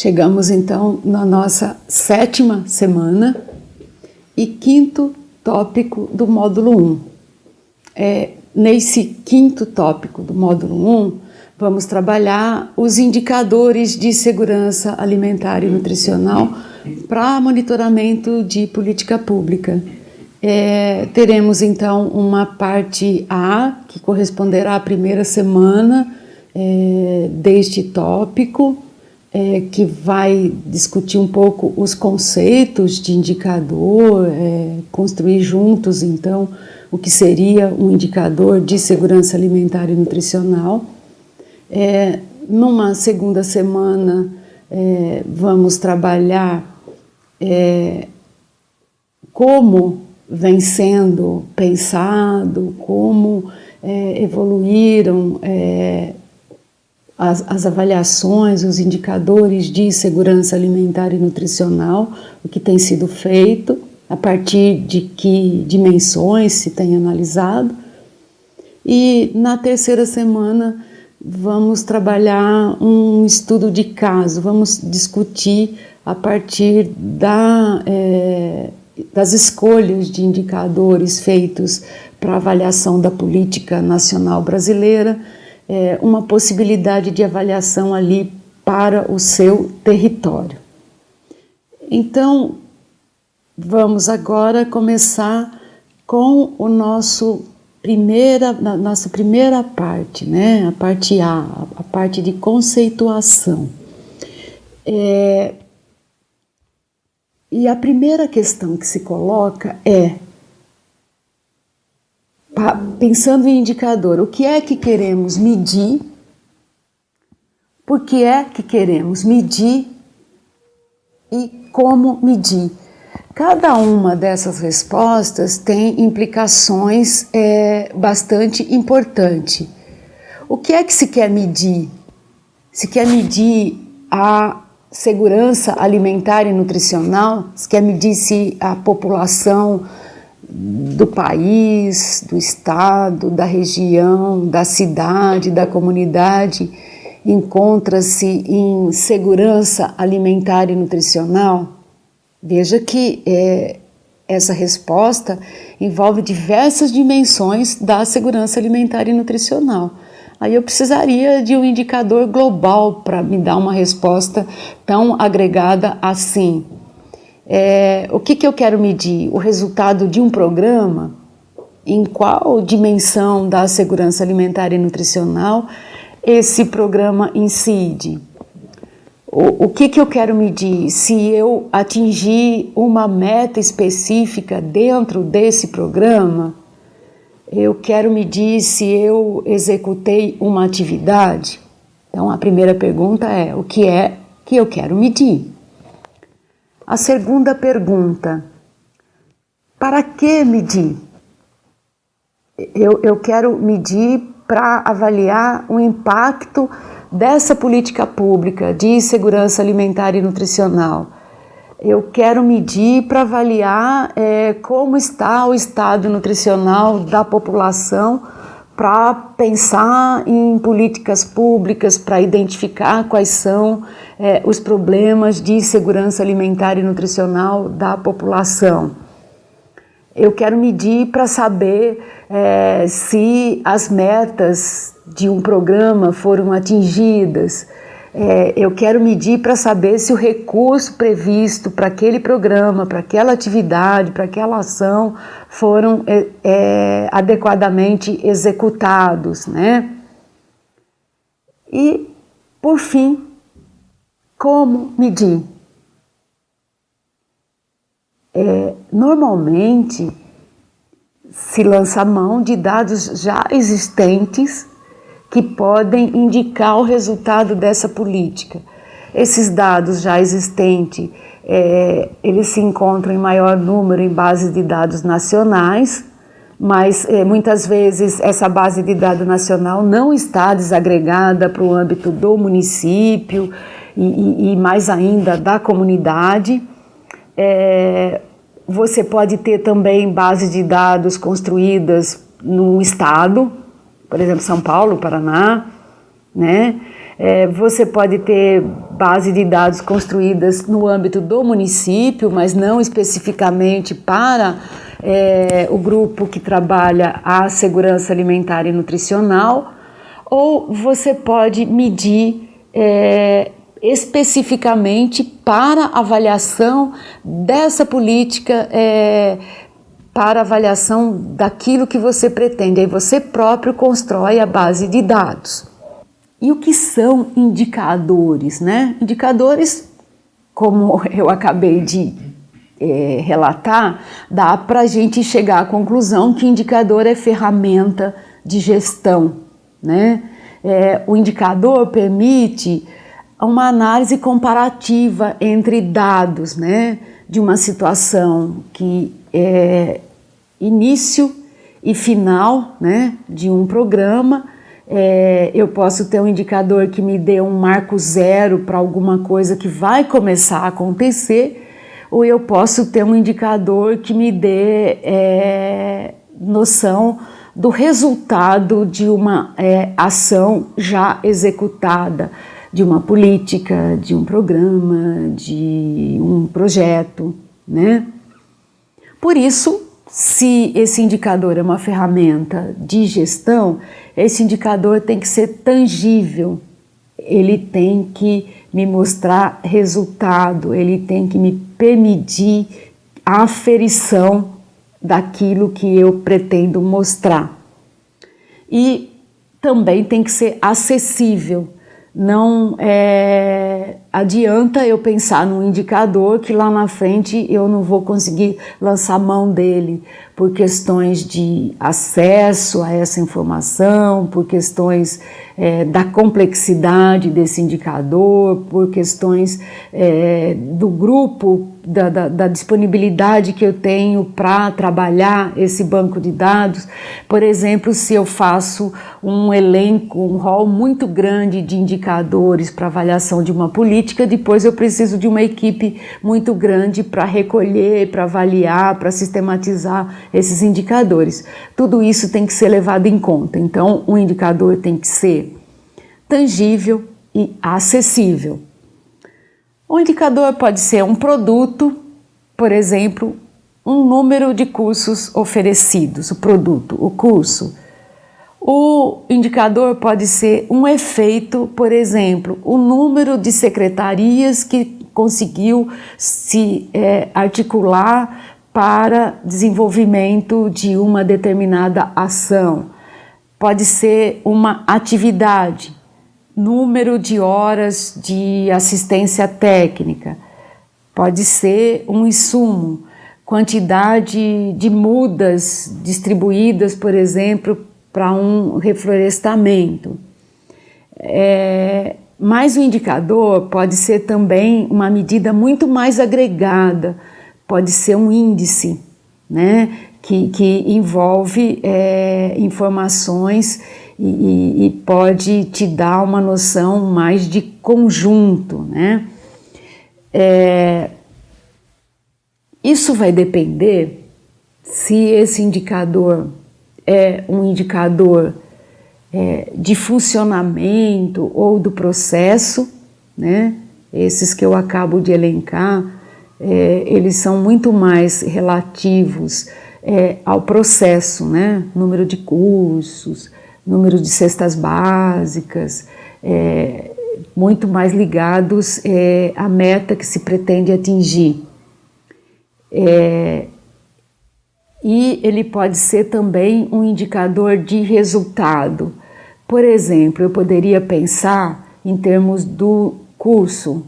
Chegamos então na nossa 7ª semana e 5º tópico do módulo 1. Nesse 5º tópico do módulo 1, vamos trabalhar os indicadores de segurança alimentar e nutricional para monitoramento de política pública. Teremos então uma parte A, que corresponderá à 1ª semana deste tópico, que vai discutir um pouco os conceitos de indicador, construir juntos então o que seria um indicador de segurança alimentar e nutricional. Numa 2ª semana vamos trabalhar como vem sendo pensado, como evoluíram as avaliações, os indicadores de segurança alimentar e nutricional, o que tem sido feito, a partir de que dimensões se tem analisado. E na 3ª semana vamos trabalhar um estudo de caso, vamos discutir a partir das escolhas de indicadores feitos para avaliação da política nacional brasileira, uma possibilidade de avaliação ali para o seu território. Então, vamos agora começar com o nossa primeira parte, né? A parte A, a parte de conceituação. E a primeira questão que se coloca pensando em indicador, o que é que queremos medir, por que é que queremos medir e como medir. Cada uma dessas respostas tem implicações bastante importantes. O que é que se quer medir? Se quer medir a segurança alimentar e nutricional, se quer medir se a população do país, do estado, da região, da cidade, da comunidade encontra-se em segurança alimentar e nutricional? Veja que essa resposta envolve diversas dimensões da segurança alimentar e nutricional. Aí eu precisaria de um indicador global para me dar uma resposta tão agregada assim. O que eu quero medir? O resultado de um programa? Em qual dimensão da segurança alimentar e nutricional esse programa incide? O que eu quero medir? Se eu atingir uma meta específica dentro desse programa, eu quero medir se eu executei uma atividade. Então, a primeira pergunta é, o que é que eu quero medir? A segunda pergunta, para que medir? Eu quero medir para avaliar o impacto dessa política pública de segurança alimentar e nutricional. Eu quero medir para avaliar como está o estado nutricional da população, para pensar em políticas públicas, para identificar quais são os problemas de segurança alimentar e nutricional da população. Eu quero medir para saber se as metas de um programa foram atingidas. Eu quero medir para saber se o recurso previsto para aquele programa, para aquela atividade, para aquela ação foram adequadamente executados, né? E, por fim, como medir? Normalmente, se lança mão de dados já existentes que podem indicar o resultado dessa política. Esses dados já existentes, eles se encontram em maior número em bases de dados nacionais, mas muitas vezes essa base de dados nacional não está desagregada para o âmbito do município e mais ainda da comunidade. Você pode ter também bases de dados construídas no estado, por exemplo, São Paulo, Paraná, né? Você pode ter base de dados construídas no âmbito do município, mas não especificamente para o grupo que trabalha a segurança alimentar e nutricional, ou você pode medir especificamente para avaliação dessa política, para avaliação daquilo que você pretende. Aí você próprio constrói a base de dados. E o que são indicadores, né? Indicadores, como eu acabei de relatar, dá para a gente chegar à conclusão que indicador é ferramenta de gestão, né? O indicador permite uma análise comparativa entre dados, né, de uma situação que é início e final, né, de um programa. Eu posso ter um indicador que me dê um marco zero para alguma coisa que vai começar a acontecer, ou eu posso ter um indicador que me dê noção do resultado de uma ação já executada, de uma política, de um programa, de um projeto, né? Por isso, se esse indicador é uma ferramenta de gestão, esse indicador tem que ser tangível, ele tem que me mostrar resultado, ele tem que me permitir a aferição daquilo que eu pretendo mostrar. E também tem que ser acessível. Não adianta eu pensar num indicador que lá na frente eu não vou conseguir lançar mão dele por questões de acesso a essa informação, por questões da complexidade desse indicador, por questões do grupo, da disponibilidade que eu tenho para trabalhar esse banco de dados. Por exemplo, se eu faço um elenco, um rol muito grande de indicadores para avaliação de uma política, depois eu preciso de uma equipe muito grande para recolher, para avaliar, para sistematizar esses indicadores. Tudo isso tem que ser levado em conta. Então, um indicador tem que ser tangível e acessível. Um indicador pode ser um produto, por exemplo, um número de cursos oferecidos, o produto, o curso. O indicador pode ser um efeito, por exemplo, o número de secretarias que conseguiu se articular para desenvolvimento de uma determinada ação. Pode ser uma atividade, número de horas de assistência técnica, pode ser um insumo, quantidade de mudas distribuídas, por exemplo, para um reflorestamento. Mas o indicador pode ser também uma medida muito mais agregada, pode ser um índice, né, que envolve informações e pode te dar uma noção mais de conjunto, né? Isso vai depender se esse indicador é um indicador de funcionamento ou do processo, né? Esses que eu acabo de elencar, eles são muito mais relativos ao processo, né? Número de cursos, número de cestas básicas, muito mais ligados à meta que se pretende atingir. E ele pode ser também um indicador de resultado. Por exemplo, eu poderia pensar em termos do curso,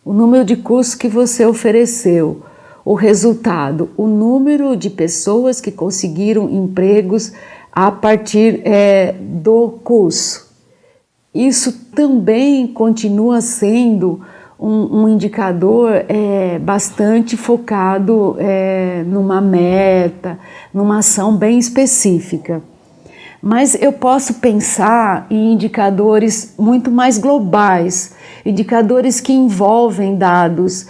o número de cursos que você ofereceu, o resultado, o número de pessoas que conseguiram empregos a partir do curso. Isso também continua sendo um indicador bastante focado numa meta, numa ação bem específica. Mas eu posso pensar em indicadores muito mais globais, indicadores que envolvem dados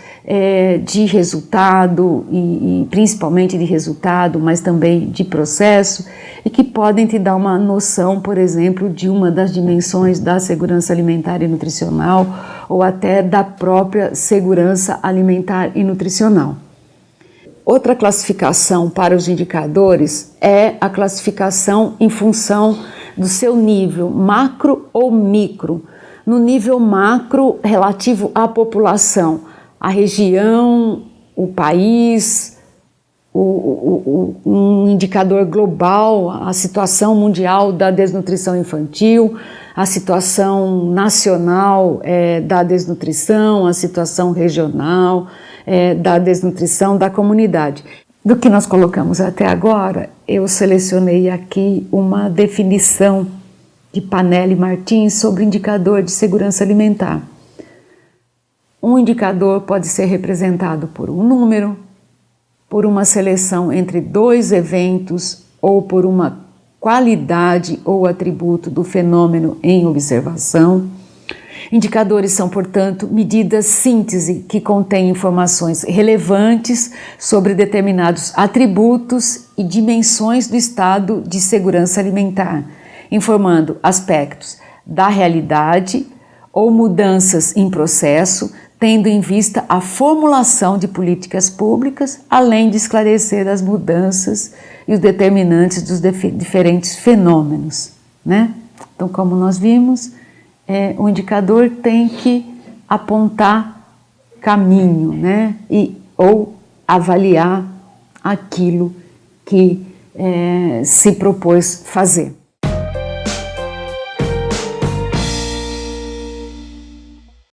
de resultado, e principalmente de resultado, mas também de processo, e que podem te dar uma noção, por exemplo, de uma das dimensões da segurança alimentar e nutricional, ou até da própria segurança alimentar e nutricional. Outra classificação para os indicadores é a classificação em função do seu nível macro ou micro. No nível macro, relativo à população, a região, o país, um indicador global, a situação mundial da desnutrição infantil, a situação nacional da desnutrição, a situação regional da desnutrição da comunidade. Do que nós colocamos até agora, eu selecionei aqui uma definição de Panelli Martins sobre indicador de segurança alimentar. Um indicador pode ser representado por um número, por uma seleção entre dois eventos ou por uma qualidade ou atributo do fenômeno em observação. Indicadores são, portanto, medidas síntese que contêm informações relevantes sobre determinados atributos e dimensões do estado de segurança alimentar, informando aspectos da realidade ou mudanças em processo, tendo em vista a formulação de políticas públicas, além de esclarecer as mudanças e os determinantes dos diferentes fenômenos, né? Então, como nós vimos, o indicador tem que apontar caminho, né? Ou avaliar aquilo que se propôs fazer.